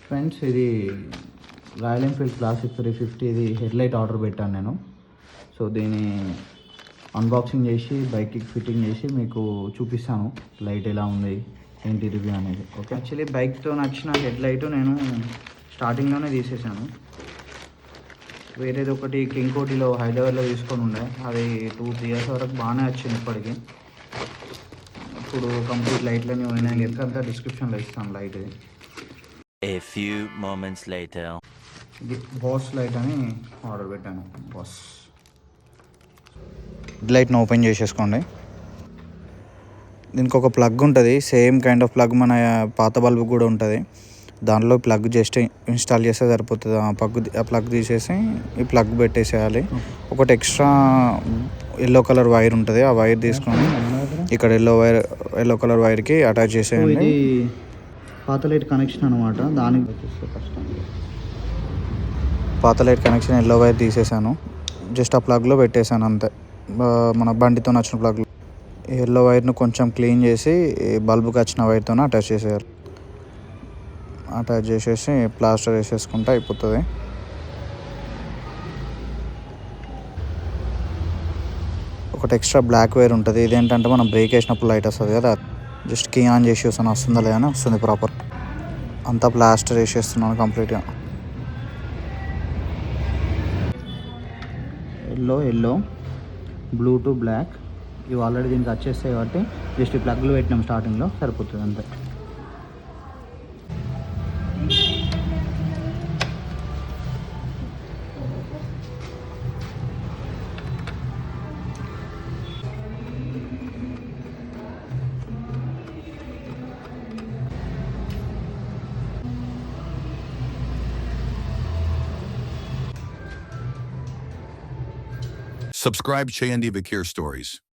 Friends, ఇది royal Enfield classic 350 ఇది headlight order పెట్టాను నేను. సో దీన్ని అన్బాక్సింగ్ చేసి బైక్కి ఫిట్టింగ్ చేసి మీకు చూపిస్తాను లైట్ ఎలా ఉంది ఏంటి రివ్యూ అనేది. ఓకే, యాక్చువల్లీ బైక్తో నచ్చిన హెడ్లైట్ నేను స్టార్టింగ్లోనే తీసేసాను. వేరేది ఒకటి కింగ్ కోటిలో హైదరాబాద్లో తీసుకొని ఉండే, అది 2-3 ఇయర్స్ వరకు బాగానే వచ్చింది. ఇప్పటికి ఇప్పుడు కంప్లీట్ లైట్లని ఉన్నాయి. నేను అంతా డిస్క్రిప్షన్లో ఇస్తాను లైట్. ఇది A few moments later. ఇది బాస్ లైట్ అని ఆర్డర్ పెట్టాను. బాస్ లైట్ని ఓపెన్ చేసేసుకోండి. దీనికి ఒక ప్లగ్ ఉంటుంది, సేమ్ కైండ్ ఆఫ్ ప్లగ్ మన పాత బల్బు కూడా ఉంటుంది. దానిలో ప్లగ్ జస్ట్ ఇన్స్టాల్ చేస్తే సరిపోతుంది. ఆ ప్లగ్ తీసేసి ఈ ప్లగ్ పెట్టేసేయాలి. ఒకటి ఎక్స్ట్రా ఎల్లో కలర్ వైర్ ఉంటుంది, ఆ వైర్ తీసుకొని ఇక్కడ ఎల్లో కలర్ వైర్కి అటాచ్ చేసేయండి. పాత లైట్ కనెక్షన్ అనమాట. దానికి పాత లైట్ కనెక్షన్ ఎల్లో వైర్ తీసేసాను, జస్ట్ ఆ ప్లగ్లో పెట్టేశాను అంతే. మన బండితో నచ్చిన ప్లగ్లో ఎల్లో వైర్ను కొంచెం క్లీన్ చేసి బల్బుకి వచ్చిన వైర్తో అటాచ్ చేసేయాలి. అటాచ్ చేసేసి ప్లాస్టర్ వేసేసుకుంటే అయిపోతుంది. ఒకటి ఎక్స్ట్రా బ్లాక్ వైర్ ఉంటుంది, ఇదేంటంటే మనం బ్రేక్ వేసినప్పుడు లైట్ వస్తుంది కదా, జస్ట్ కీ ఆన్ చేసి చూసాను వస్తుందా లేదా, వస్తుంది ప్రాపర్. అంతా ప్లాస్టర్ వేసేస్తున్నాను కంప్లీట్గా. ఎల్లో బ్లూ టు బ్లాక్ ఇవి ఆల్రెడీ దీనికి వచ్చేస్తాయి కాబట్టి జస్ట్ ఈ ప్లగ్లు పెట్టినాం స్టార్టింగ్లో, సరిపోతుంది అంతే. Subscribe Chayandi Vakir Stories.